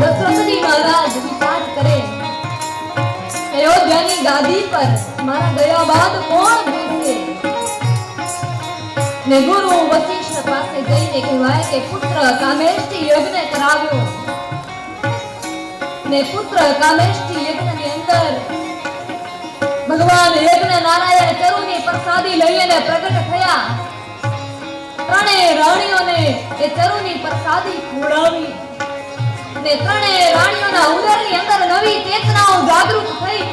દશરથજી મહારાજ વિચાર કરે અયોધ્યાની ગાદી પર મારા ગયા બાદ કોણ બેસે ને ગુરુ વશિષ્ઠ પાસે જઈને કહેવાય કે પુત્ર કામેષ્ટી યજ્ઞ કરાવ્યો ને પુત્ર કામેષ્ટી યજ્ઞની અંદર ભગવાન યજ્ઞ નારાયણ ચરુની પ્રસાદી લઈને પ્રગટ થયા. 3 રાણીઓને એ ચરુની પ્રસાદી ખવડાવી ને 3 રાણીઓના ઉદરની અંદર નવી ચેતનાઓ જાગૃત થઈ.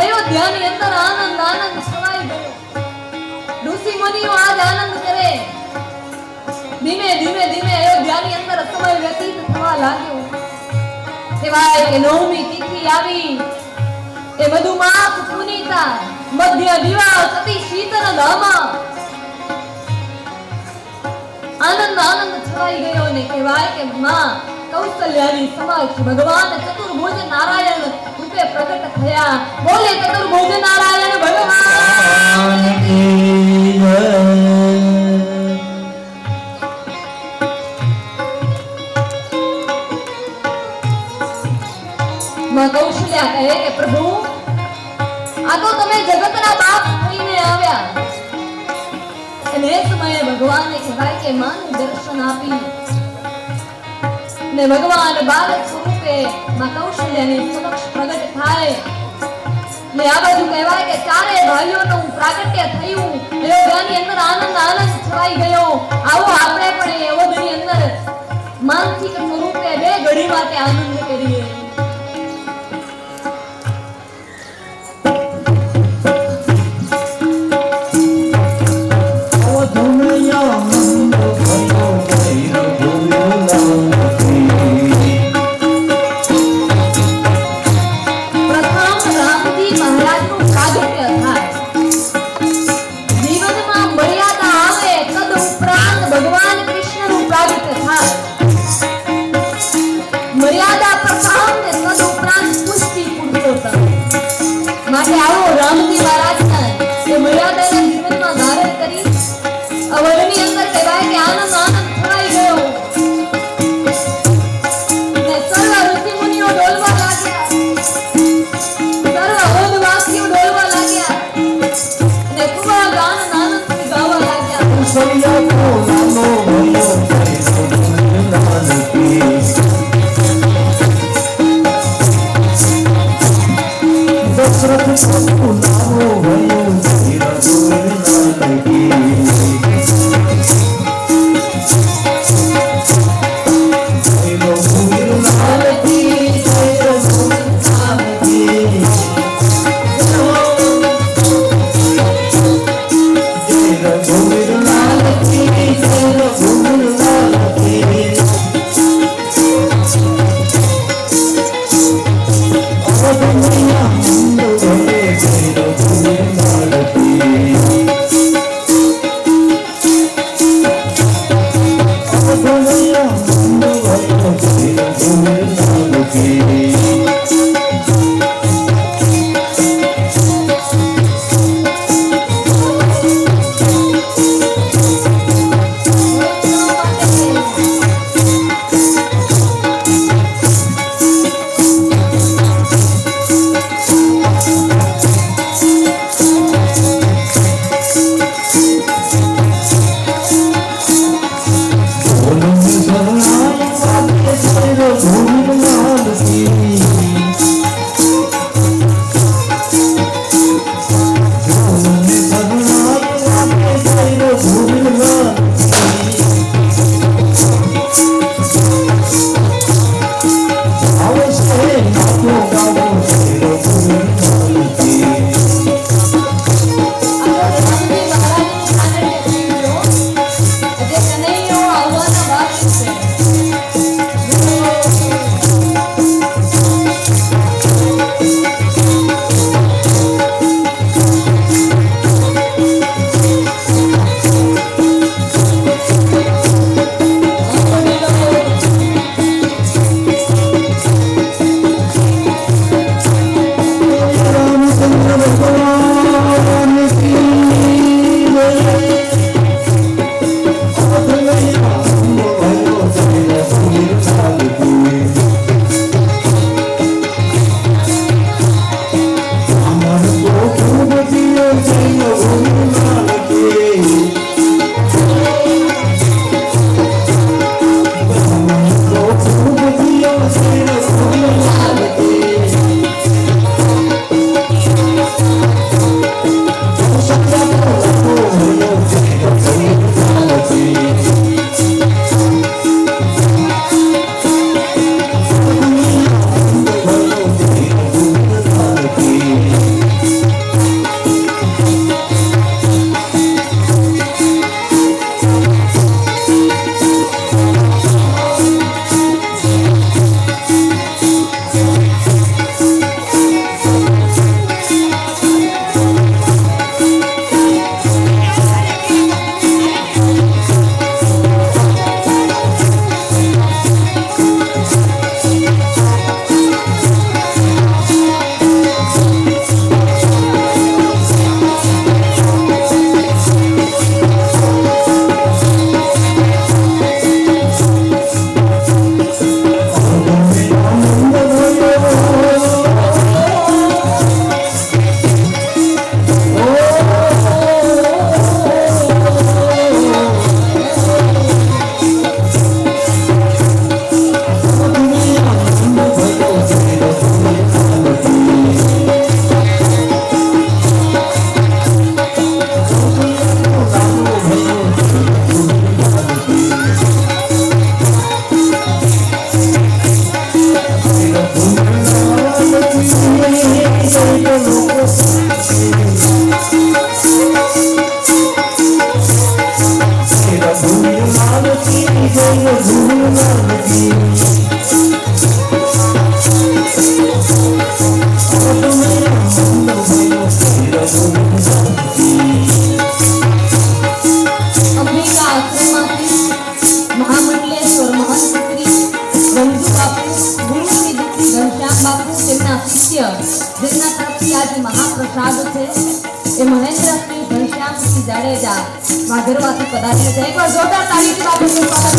અયોધ્યાની અંદર આનંદ આનંદ છવાઈ ગયો. ઋષિ મુનિઓ આજ આનંદ કરે. ધીમે ધીમે ધીમે અયોધ્યાની અંદર સમય વ્યતીત થવા લાગ્યો. કહેવાય કે 9મી તિથિ આવી એ મધુમાસ પુનીતા મધ્ય દિવસ અતિ શીતળ ધામા. આનંદ આનંદ છવાઈ ગયો ને કહેવાય કે માં કૌશલ્યાની સમક્ષ ભગવાન ચતુર્ભુજ નારાયણ રૂપે પ્રગટ થયા. બોલે ચતુર્ભુજ નારાયણ ભગવાન કી જય. માં કૌશલ્યા કહે કે પ્રભુ આ તો તમે જગતના બાપ થઈને આવ્યા. અને એ સમયે ભગવાને કહેવાય કે માનું દર્શન આપી ને ભગવાન બાલક સ્વરૂપે માં કૌશલ્યાની સમક્ષ પ્રગટ થાય ને આ બાજુ કહેવાય કે 4 ભાઈઓનું પ્રાગટ્ય થયું. અયોધ્યાની અંદર આનંદ આનંદ છવાઈ ગયો. આવો આપણે પણ અયોધ્યાની અંદર માનસિક સ્વરૂપે 2 ઘડી માટે આનંદ કરીએ. મર્યાદા પ્રસાદ રામજી મહારાજના એ મર્યાદાના જીવનમાં ધારણ કરી અવળની અંદર કહેવાય કે આનંદ છવાઈ ગયો ને સર્વ ઋષિમુનિઓ ડોલવા લાગ્યા, સર્વ હોદવાસીઓ ડોલવા લાગ્યા ને ખૂબ જ આનંદથી ગાવા લાગ્યા. સૈયા કો નાનો ભયો નાનકી દશરથ કો નાનો ભયો એ મહેન્દ્રસિંહ ઘનશ્યામસિંહ જાડેજા ભાદરવાથી પધાર્યા છે. એકવાર જોરદાર તાળીથી બાપુનું સ્વાગત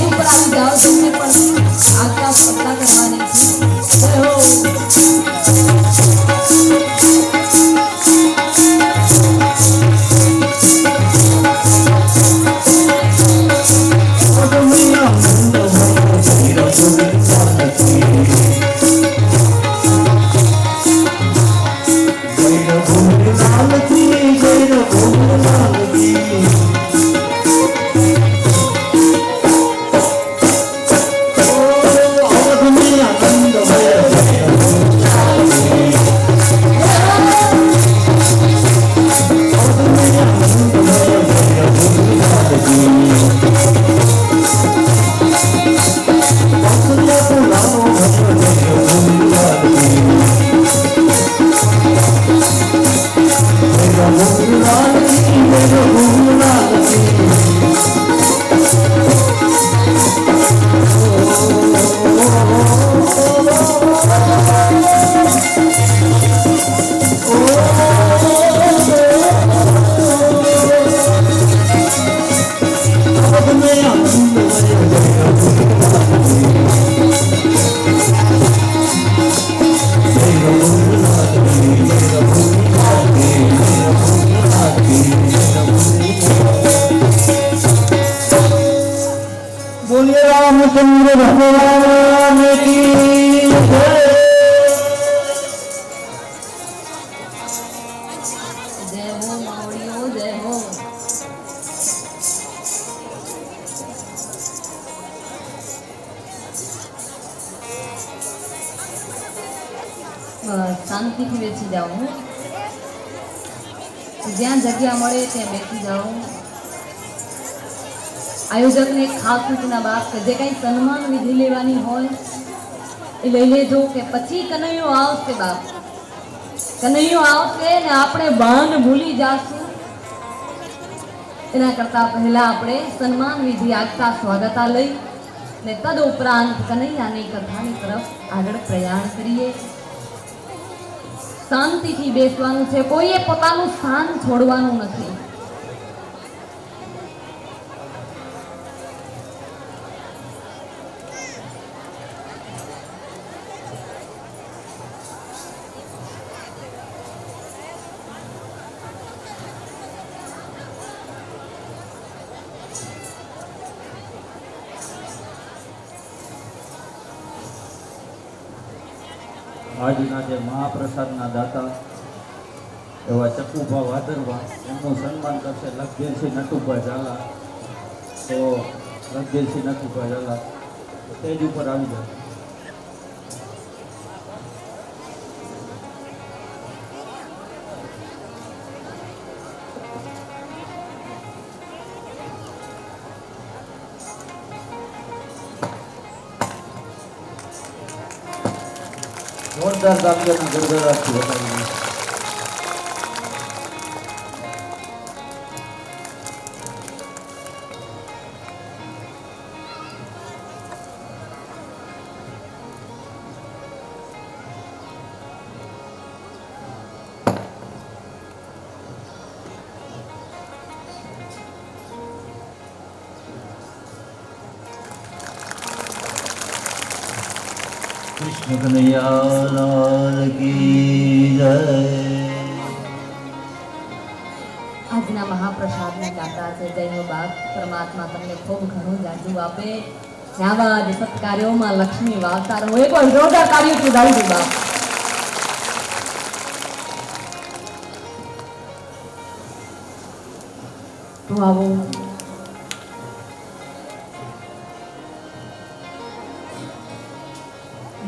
ઉપરાંત જાઓ તેમને પણ આગતા સ્પર્ધા કરવાની છે. જય હો. बोलिए रामचंद्र भगवान की जय। જય હો માવડીઓ, જય હો. બસ શાંતિથી બેસી જાઓ. જ્યાં જગ્યા મળે ત્યાં બેસી જાઓ. આયોજકને એક ખાસ સૂચના બાપ કે જે કંઈ સન્માન વિધિ લેવાની હોય એ લઈ લેજો કે પછી કનૈયો આવશે બાપ. કનૈયો આવશે ને આપણે બાન ભૂલી જાશું. એના કરતા પહેલા આપણે સન્માન વિધિ આગતા સ્વાગતા લઈ ને તદ ઉપરાંત કનૈયાની કથાની તરફ આગળ પ્રયાણ કરીએ. શાંતિથી બેસવાનું છે, કોઈએ પોતાનું સ્થાન છોડવાનું નથી. આજના જે મહાપ્રસાદના દાતા એવા ચકુભા વાદરવા એમનું સન્માન કરશે લખદેવસિંહ નટુભા ઝાલા. તો લખદેવસિંહ નટુભા ઝાલા સ્ટેજ ઉપર આવી જાય. જોરદાર તાલીઓના ગડગડાટથી વધારી कृष्ण कन्हैया लाल की जय। આજના મહાપ્રસાદના દાતા છે. જય હો બાપ. પરમાત્મા તમને ખૂબ ઘણું જાજુ આપે. આવા જ સત્કાર્યોમાં લક્ષ્મી વાવતા રહો. એક વાર જોરદાર કાર્યોથી ગાઈ દો બાપ. તો આવો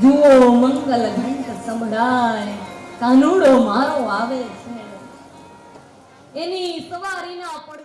જુઓ મંગલ ઘંટ સંભળાય, કાનુડો મારો આવે છે. એની સવારીના પડ